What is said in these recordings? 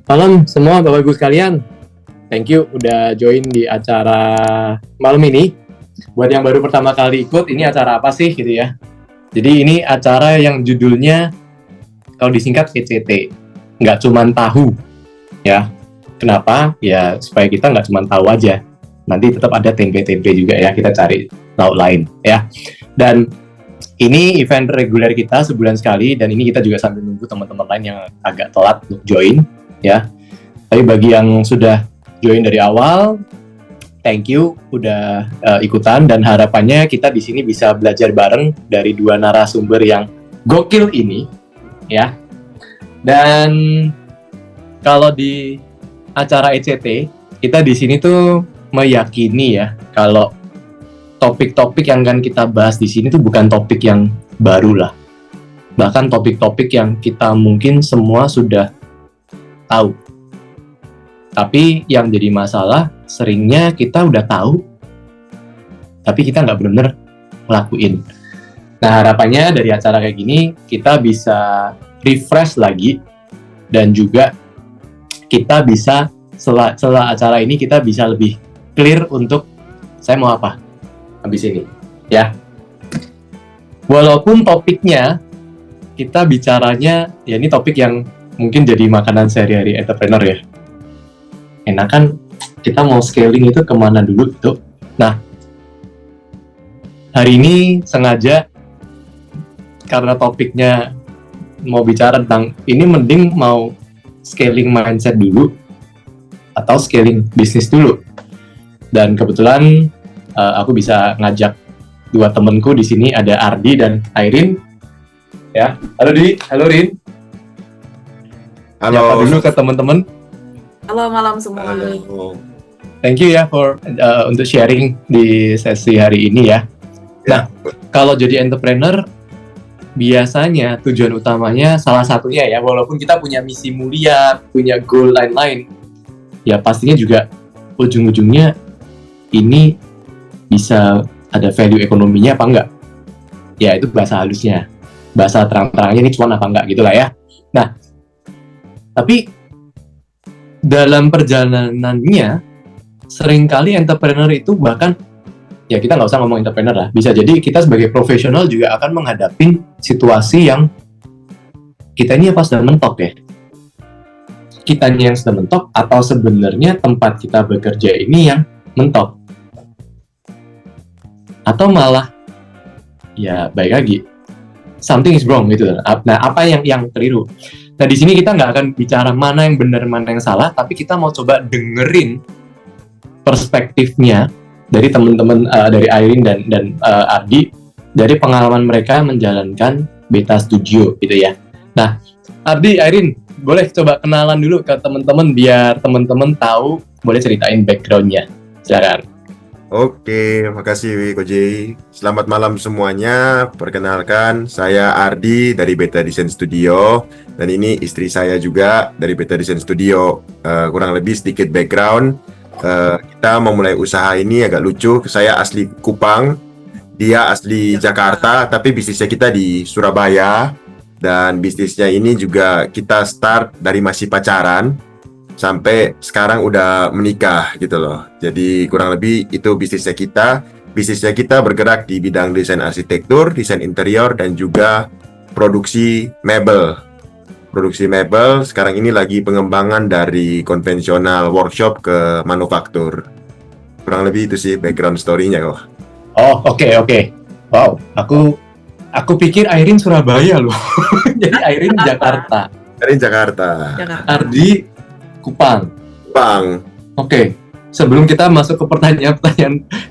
Malam semua Bapak Ibu sekalian. Thank you udah join di acara malam ini. Buat yang baru pertama kali ikut, ini acara apa sih gitu ya. Jadi ini acara yang judulnya, kalau disingkat ECT, nggak cuman tahu ya. Kenapa? Ya supaya kita nggak cuman tahu aja. Nanti tetap ada tempe-tempe juga ya, kita cari lauk lain ya. Dan ini event reguler kita sebulan sekali, dan ini kita juga sambil nunggu teman-teman lain yang agak telat untuk join ya. Tapi bagi yang sudah join dari awal, thank you udah ikutan, dan harapannya kita di sini bisa belajar bareng dari dua narasumber yang gokil ini ya. Dan kalau di acara ECT, kita di sini tuh meyakini ya kalau topik-topik yang akan kita bahas di sini tuh bukan topik yang baru lah. Bahkan topik-topik yang kita mungkin semua sudah tahu. Tapi yang jadi masalah, seringnya kita udah tahu, tapi kita nggak benar-benar ngelakuin. Nah, harapannya dari acara kayak gini, kita bisa refresh lagi, dan juga kita bisa, setelah acara ini, kita bisa lebih clear untuk saya mau apa habis ini, ya. Walaupun topiknya, kita bicaranya, ya ini topik yang mungkin jadi makanan sehari-hari entrepreneur ya. Enakan kita mau scaling itu kemana dulu gitu. Nah, hari ini sengaja karena topiknya mau bicara tentang ini, mending mau scaling mindset dulu atau scaling bisnis dulu. Dan kebetulan aku bisa ngajak dua temenku di sini, ada Ardi dan Airin. Ya, halo Di, halo Rin. Halo. Nyapa dulu ke teman-teman. Halo malam semua. Halo. Thank you ya untuk sharing di sesi hari ini ya. Nah, kalau jadi entrepreneur, biasanya tujuan utamanya salah satunya ya, walaupun kita punya misi mulia, punya goal lain-lain, ya pastinya juga ujung-ujungnya ini bisa ada value ekonominya apa enggak. Ya itu bahasa halusnya. Bahasa terang-terangnya ini cuan apa enggak gitu lah ya. Nah, tapi dalam perjalanannya, seringkali entrepreneur itu bahkan, ya kita nggak usah ngomong entrepreneur lah, bisa jadi kita sebagai profesional juga akan menghadapi situasi yang kita ini apa sedang mentok ya. Kitanya yang sedang mentok, atau sebenarnya tempat kita bekerja ini yang mentok. Atau malah, ya baik lagi, something is wrong gitu. Nah, apa yang keliru? Nah, di sini kita nggak akan bicara mana yang benar, mana yang salah, tapi kita mau coba dengerin perspektifnya dari teman-teman, dari Airin dan Ardi, dari pengalaman mereka menjalankan Beta Studio gitu ya. Nah, Ardi, Airin, boleh coba kenalan dulu ke teman-teman biar teman-teman tahu, boleh ceritain background-nya. Silakan. Oke, makasih Koji. Selamat malam semuanya. Perkenalkan, saya Ardi dari Beta Design Studio, dan ini istri saya juga dari Beta Design Studio. Kurang lebih sedikit background. Kita memulai usaha ini agak lucu. Saya asli Kupang, dia asli Jakarta, tapi bisnisnya kita di Surabaya. Dan bisnisnya ini juga kita start dari masih pacaran sampai sekarang udah menikah gitu loh. Jadi kurang lebih itu bisnisnya kita. Bisnisnya kita bergerak di bidang desain arsitektur, desain interior, dan juga produksi mebel. Produksi mebel sekarang ini lagi pengembangan dari konvensional workshop ke manufaktur. Kurang lebih itu sih background story-nya kok. Oh, oke. Wow, aku pikir Airin Surabaya loh. Jadi Airin Jakarta. Dari Jakarta. Ardi Kupang. Oke. Sebelum kita masuk ke pertanyaan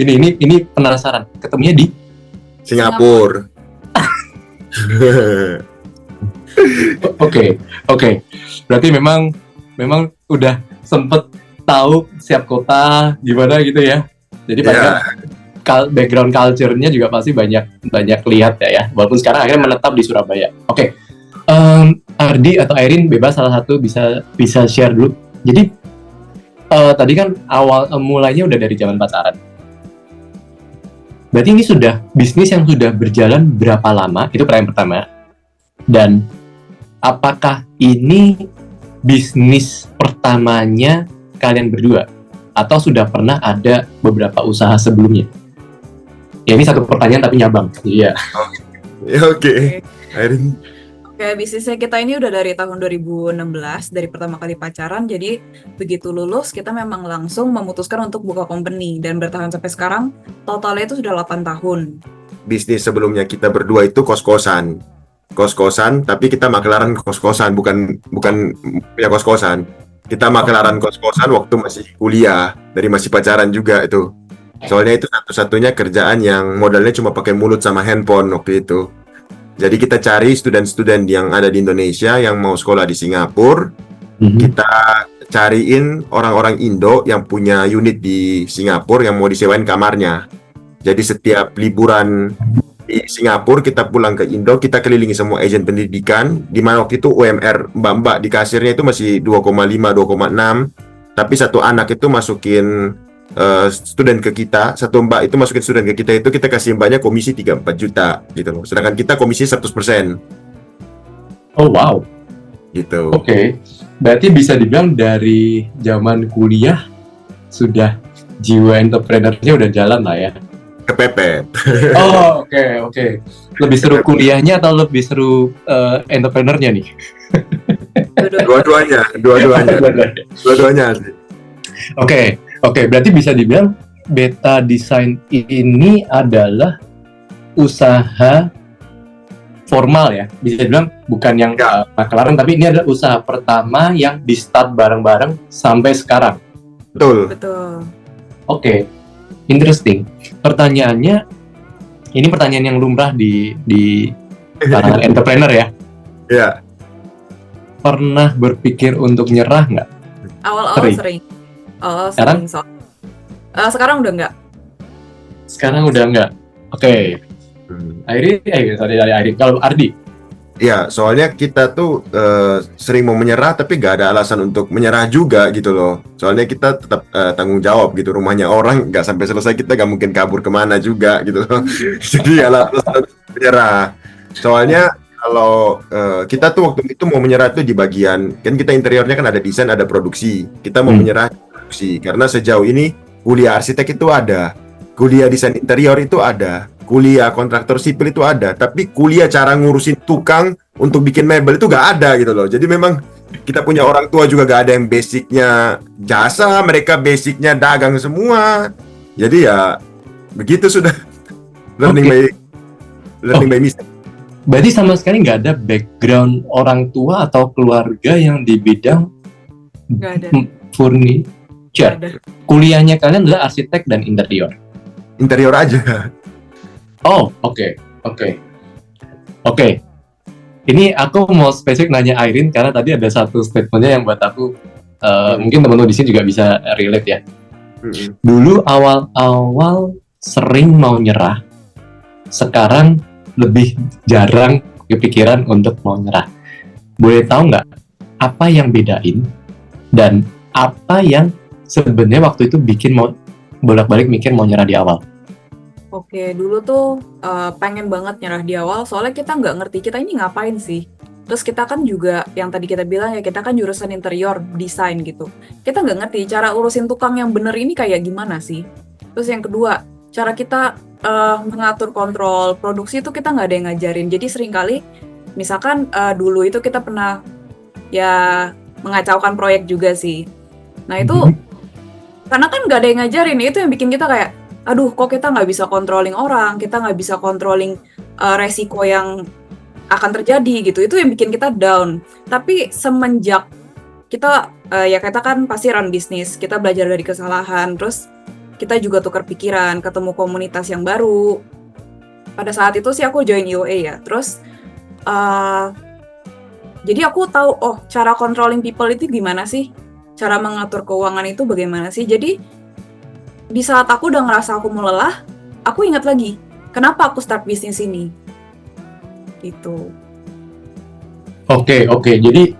ini penasaran. Ketemunya di Singapura. Oke. Berarti memang udah sempet tahu siap kota gimana gitu ya. Jadi background culture-nya juga pasti banyak lihat ya. Walaupun sekarang akhirnya menetap di Surabaya. Oke. Ardi atau Airin bebas salah satu bisa share dulu. Jadi tadi kan awal mulainya udah dari zaman pacaran. Berarti ini sudah bisnis yang sudah berjalan berapa lama? Itu pertanyaan pertama. Dan apakah ini bisnis pertamanya kalian berdua? Atau sudah pernah ada beberapa usaha sebelumnya? Ya ini satu pertanyaan tapi nyabang. Iya. Ya, oke. Airin. Kayak bisnisnya kita ini udah dari tahun 2016, dari pertama kali pacaran. Jadi begitu lulus kita memang langsung memutuskan untuk buka company dan bertahan sampai sekarang. Totalnya itu sudah 8 tahun. Bisnis sebelumnya kita berdua itu kos-kosan. Kos-kosan, tapi kita makelaran kos-kosan, bukan punya kos-kosan. Kita makelaran kos-kosan waktu masih kuliah, dari masih pacaran juga itu. Soalnya itu satu-satunya kerjaan yang modalnya cuma pakai mulut sama handphone waktu itu. Jadi kita cari student-student yang ada di Indonesia yang mau sekolah di Singapura. Kita cariin orang-orang Indo yang punya unit di Singapura yang mau disewain kamarnya. Jadi setiap liburan di Singapura kita pulang ke Indo, kita kelilingi semua agen pendidikan. Di mana waktu itu UMR mbak-mbak di kasirnya itu masih 2,5, 2,6. Tapi satu anak itu masukin student ke kita, satu mbak itu masukin student ke kita, itu kita kasih mbaknya komisi 3-4 juta gitu loh. Sedangkan kita komisi 100%. Oh wow. Gitu. Oke. Berarti bisa dibilang dari zaman kuliah sudah jiwa entrepreneurnya udah jalan lah ya. Kepepet. Oh oke. Lebih seru kuliahnya atau lebih seru entrepreneurnya nih? Dua-duanya sih. Oke, berarti bisa dibilang Beta Design ini adalah usaha formal ya. Bisa dibilang bukan yang makelaran, tapi ini adalah usaha pertama yang di start bareng-bareng sampai sekarang. Betul. Oke, interesting. Pertanyaannya, ini pertanyaan yang lumrah di kalangan entrepreneur ya. Iya. Pernah berpikir untuk nyerah nggak? Awal-awal sering. Sekarang? Sekarang udah enggak. Sekarang udah enggak. Oke. Airin. Kalau Ardi? Ya, soalnya kita tuh sering mau menyerah tapi gak ada alasan untuk menyerah juga gitu loh. Soalnya kita tetap tanggung jawab gitu. Rumahnya orang gak sampai selesai, kita gak mungkin kabur kemana juga gitu loh. Jadi alasan menyerah. Soalnya kalau kita tuh waktu itu mau menyerah tuh di bagian, kan kita interiornya kan ada desain, ada produksi. Kita mau menyerah produksi karena sejauh ini kuliah arsitek itu ada, kuliah desain interior itu ada, kuliah kontraktor sipil itu ada, tapi kuliah cara ngurusin tukang untuk bikin mebel itu gak ada gitu loh. Jadi memang kita punya orang tua juga gak ada yang basicnya jasa, mereka basicnya dagang semua. Jadi ya begitu sudah. Learning by mistake. Berarti sama sekali nggak ada background orang tua atau keluarga yang di bidang furniture. Kuliahnya kalian adalah arsitek dan interior. Interior aja. Oh, oke. Ini aku mau spesifik nanya Airin karena tadi ada satu statementnya yang buat aku mungkin teman-teman di sini juga bisa relate ya. Dulu awal-awal sering mau nyerah, sekarang lebih jarang kepikiran untuk mau nyerah. Boleh tahu nggak apa yang bedain dan apa yang sebenarnya waktu itu bikin mau bolak-balik mikir mau nyerah di awal? Oke, dulu tuh pengen banget nyerah di awal, soalnya kita nggak ngerti kita ini ngapain sih. Terus kita kan juga, yang tadi kita bilang ya, kita kan jurusan interior, desain gitu. Kita nggak ngerti cara urusin tukang yang bener ini kayak gimana sih. Terus yang kedua, cara kita mengatur kontrol produksi itu kita nggak ada yang ngajarin. Jadi seringkali, misalkan dulu itu kita pernah ya mengacaukan proyek juga sih. Nah itu, karena kan nggak ada yang ngajarin, itu yang bikin kita kayak, aduh kok kita nggak bisa controlling orang, kita nggak bisa controlling resiko yang akan terjadi gitu. Itu yang bikin kita down. Tapi semenjak kita ya kita kan pasti run bisnis, kita belajar dari kesalahan, terus kita juga tukar pikiran, ketemu komunitas yang baru. Pada saat itu sih aku join IOA ya. Terus jadi aku tahu cara controlling people itu gimana sih? Cara mengatur keuangan itu bagaimana sih? Jadi di saat aku udah ngerasa aku mau lelah, aku ingat lagi, kenapa aku start bisnis ini? Gitu. Oke. Jadi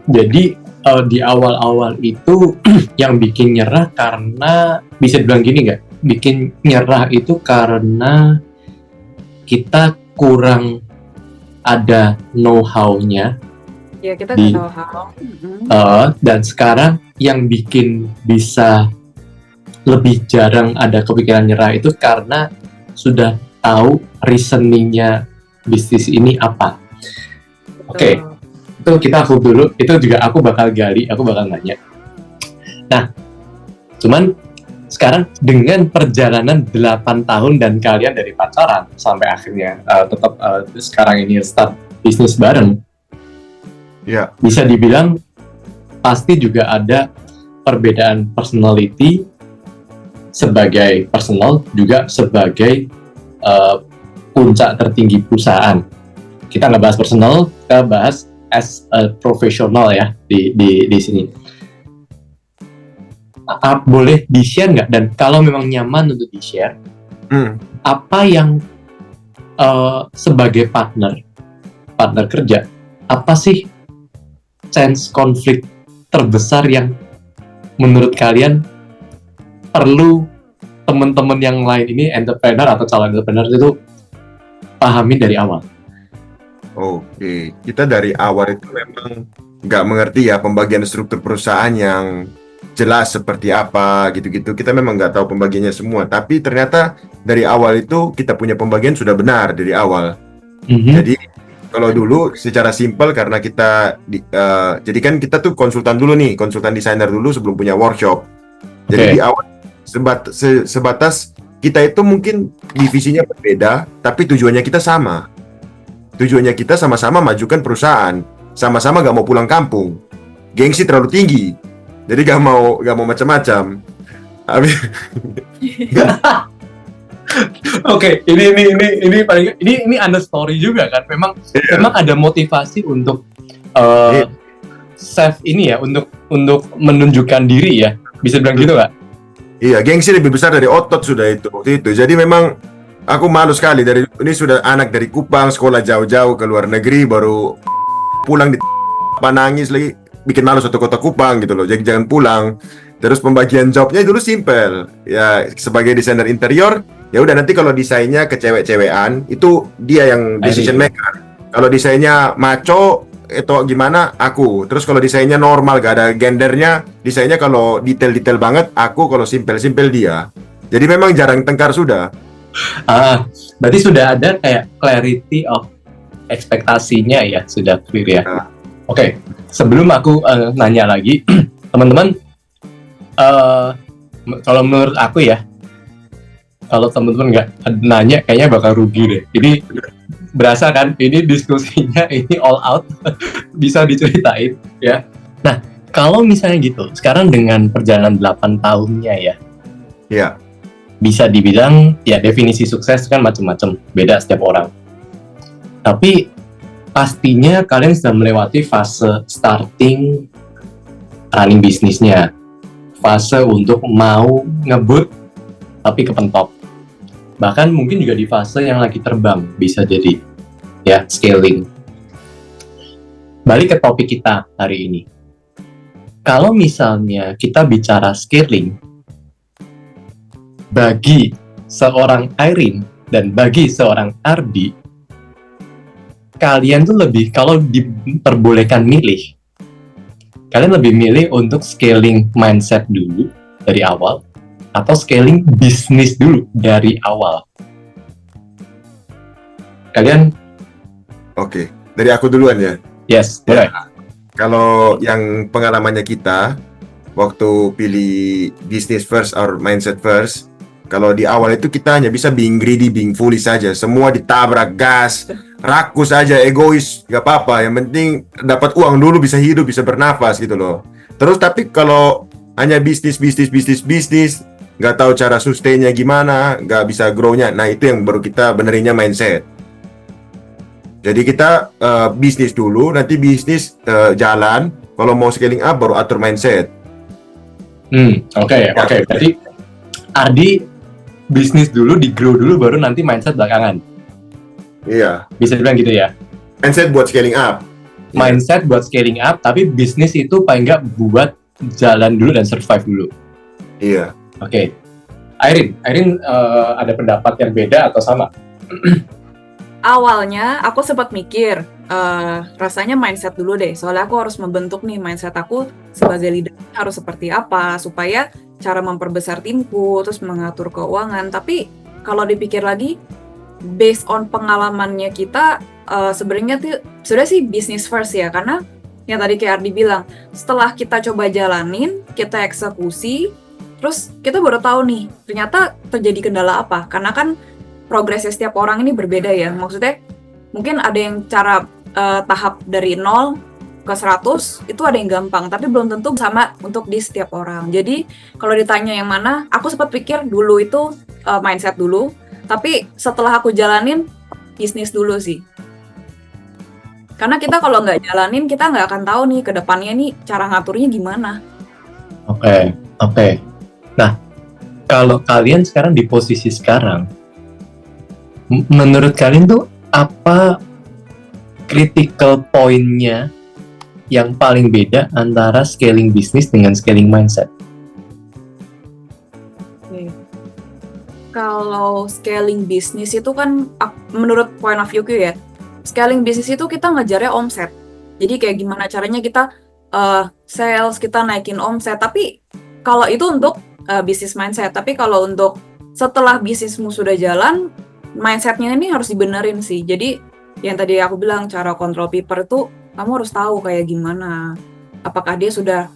di awal-awal itu yang bikin nyerah karena bisa bilang gini nggak? Bikin nyerah itu karena kita kurang ada know-how-nya Ya kita Di- nggak tahu how. Dan sekarang yang bikin bisa lebih jarang ada kepikiran nyerah itu karena sudah tahu reasoningnya bisnis ini apa. Oke, itu kita aku dulu, itu juga aku bakal gali, aku bakal nanya. Nah, cuman sekarang dengan perjalanan 8 tahun dan kalian dari pacaran sampai akhirnya tetap sekarang ini start bisnis bareng, Ya, bisa dibilang pasti juga ada perbedaan personality sebagai personal juga sebagai puncak tertinggi perusahaan. Kita nggak bahas personal, kita bahas as a professional ya di sini. Boleh di-share nggak? Dan kalau memang nyaman untuk di-share, apa yang sebagai partner kerja, apa sih chance konflik terbesar yang menurut kalian perlu teman-teman yang lain ini entrepreneur atau calon entrepreneur itu pahami dari awal? Oke, kita dari awal itu memang nggak mengerti ya pembagian struktur perusahaan yang jelas seperti apa gitu-gitu. Kita memang nggak tahu pembagiannya semua, tapi ternyata dari awal itu kita punya pembagian sudah benar dari awal. Jadi kalau dulu secara simpel karena kita jadi kan kita tuh konsultan dulu nih, konsultan desainer dulu sebelum punya workshop. Jadi di awal sebatas kita itu mungkin divisinya berbeda, tapi tujuannya kita sama. Tujuannya kita sama-sama majukan perusahaan, sama-sama gak mau pulang kampung. Gengsi terlalu tinggi, jadi gak mau macam-macam. Oke, ini paling ini under story juga kan. Memang ada motivasi untuk self ini ya, untuk menunjukkan diri ya. Bisa bilang gitu nggak? Iya, gengsi lebih besar dari otot sudah itu waktu itu. Jadi memang aku malu sekali ini sudah anak dari Kupang, sekolah jauh-jauh ke luar negeri, baru pulang di nangis lagi, bikin malu satu kota Kupang gitu loh. Jadi jangan pulang. Terus pembagian jobnya dulu simple. Ya sebagai desainer interior, ya udah nanti kalau desainnya ke cewek-cewekan itu dia yang decision maker. Kalau desainnya maco itu gimana aku. Terus kalau desainnya normal gak ada gendernya, desainnya kalau detail-detail banget aku, kalau simple-simple dia. Jadi memang jarang tengkar sudah. Berarti sudah ada kayak clarity of ekspektasinya ya, sudah clear ya. Oke, sebelum aku nanya lagi, teman-teman, kalau menurut aku ya, kalau teman-teman nggak nanya, kayaknya bakal rugi deh. Ini berasa kan, ini diskusinya ini all out, bisa diceritain ya. Nah, kalau misalnya gitu, sekarang dengan perjalanan 8 tahunnya ya, ya, bisa dibilang ya definisi sukses kan macam-macam, beda setiap orang. Tapi pastinya kalian sudah melewati fase starting running bisnisnya, fase untuk mau ngebut tapi kepentok, bahkan mungkin juga di fase yang lagi terbang bisa jadi ya, scaling. Balik ke topik kita hari ini, kalau misalnya kita bicara scaling, bagi seorang Irene dan bagi seorang Ardi, kalian tuh lebih, kalau diperbolehkan milih, kalian lebih milih untuk scaling mindset dulu dari awal atau scaling bisnis dulu dari awal? Kalian? Oke, dari aku duluan ya. Yes, boleh. Kalau yang pengalamannya kita waktu pilih business first or mindset first, kalau di awal itu kita hanya bisa being greedy, being foolish saja. Semua ditabrak gas, rakus aja, egois, gak apa-apa. Yang penting dapat uang dulu, bisa hidup, bisa bernafas gitu loh. Terus tapi kalau hanya bisnis, gak tahu cara sustainnya gimana, gak bisa grow-nya. Nah itu yang baru kita benerinnya mindset. Jadi kita bisnis dulu, nanti bisnis jalan. Kalau mau scaling up baru atur mindset. Oke. Berarti Ardi bisnis dulu, di grow dulu, baru nanti mindset belakangan. Iya. Bisa bilang gitu ya. Mindset buat scaling up. Mindset buat scaling up, tapi bisnis itu paling nggak buat jalan dulu dan survive dulu. Iya. Oke. Irene ada pendapat yang beda atau sama? Awalnya aku sempat mikir, rasanya mindset dulu deh. Soalnya aku harus membentuk nih mindset aku sebagai leader harus seperti apa supaya cara memperbesar timku, terus mengatur keuangan. Tapi kalau dipikir lagi, based on pengalamannya kita, sebenarnya tuh sudah sih business first ya, karena yang tadi kayak Ardi bilang, setelah kita coba jalanin, kita eksekusi, terus kita baru tahu nih, ternyata terjadi kendala apa. Karena kan progresnya setiap orang ini berbeda ya. Maksudnya mungkin ada yang cara tahap dari 0 ke 100 itu ada yang gampang, tapi belum tentu sama untuk di setiap orang. Jadi kalau ditanya yang mana, aku sempat pikir dulu itu mindset dulu, tapi setelah aku jalanin bisnis dulu sih. Karena kita kalau nggak jalanin, kita nggak akan tahu nih ke depannya nih cara ngaturnya gimana. Oke. Nah, kalau kalian sekarang di posisi sekarang, menurut kalian tuh apa critical point-nya yang paling beda antara scaling bisnis dengan scaling mindset? Kalau scaling bisnis itu kan menurut point of view ya, scaling bisnis itu kita ngejarnya omset. Jadi kayak gimana caranya kita sales, kita naikin omset. Tapi kalau itu untuk bisnis mindset. Tapi kalau untuk setelah bisnismu sudah jalan, mindsetnya ini harus dibenerin sih. Jadi yang tadi aku bilang cara kontrol people itu kamu harus tahu kayak gimana. Apakah dia sudah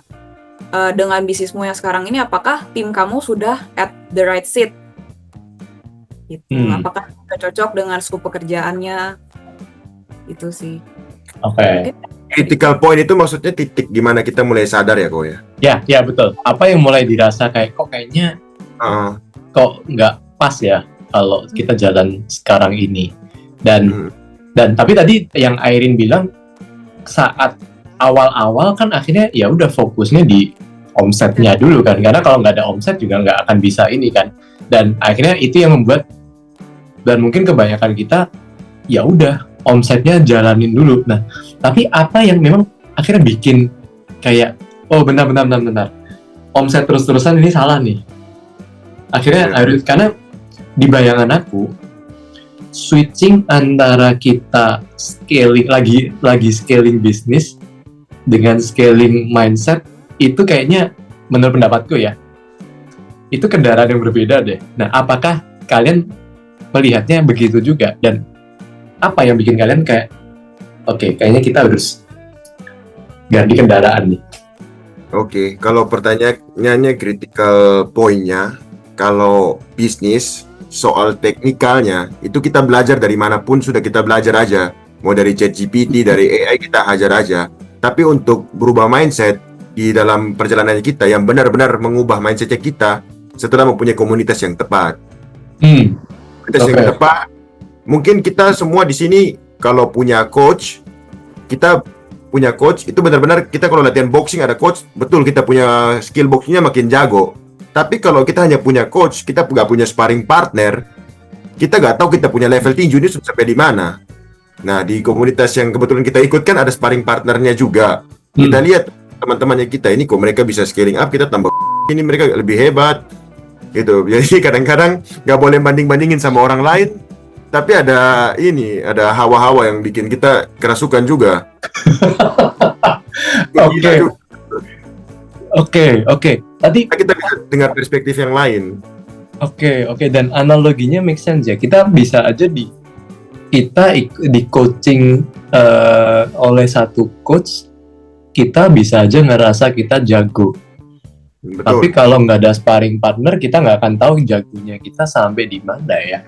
dengan bisnismu yang sekarang ini, apakah tim kamu sudah at the right seat? Gitu. Apakah sudah cocok dengan scope pekerjaannya? Itu sih. Oke. Critical point itu maksudnya titik gimana kita mulai sadar ya kok ya? Ya betul. Apa yang mulai dirasa kayak kok kayaknya kok nggak pas ya kalau kita jalan sekarang ini. Dan tapi tadi yang Airin bilang saat awal-awal kan akhirnya ya udah fokusnya di omsetnya dulu kan, karena kalau nggak ada omset juga nggak akan bisa ini kan. Dan akhirnya itu yang membuat, dan mungkin kebanyakan kita ya udah omsetnya jalanin dulu. Nah, tapi apa yang memang akhirnya bikin kayak oh bentar, omset terus-terusan ini salah nih. Akhirnya harus, karena di bayangan aku switching antara kita scaling lagi scaling bisnis dengan scaling mindset itu kayaknya menurut pendapatku ya itu kendaraan yang berbeda deh. Nah, apakah kalian melihatnya begitu juga, dan apa yang bikin kalian kayak oke, kayaknya kita harus ganti kendaraan nih? Oke, kalau pertanyaannya critical point-nya, kalau bisnis soal teknikalnya itu kita belajar dari manapun, sudah kita belajar aja, mau dari ChatGPT, dari AI kita hajar aja. Tapi untuk berubah mindset di dalam perjalanan kita yang benar-benar mengubah mindsetnya kita setelah mempunyai komunitas yang tepat. Komunitas yang tepat. Mungkin kita semua di sini kalau punya coach, kita punya coach itu benar-benar kita kalau latihan boxing ada coach, betul kita punya skill boxingnya makin jago. Tapi kalau kita hanya punya coach, kita nggak punya sparring partner, kita nggak tahu kita punya level tinju ini sampai di mana. Nah, di komunitas yang kebetulan kita ikut kan ada sparring partnernya juga. Kita lihat teman-temannya kita ini kok mereka bisa scaling up, kita tambah ini mereka lebih hebat gitu. Jadi kadang-kadang nggak boleh banding-bandingin sama orang lain, tapi ada hawa-hawa yang bikin kita kerasukan juga. Oke. Tadi kita bisa dengar perspektif yang lain. Oke. Dan analoginya make sense ya. Kita bisa aja di coaching oleh satu coach, kita bisa aja ngerasa kita jago. Betul. Tapi kalau nggak ada sparring partner, kita nggak akan tahu jagonya kita sampai di mana ya.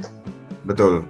Betul.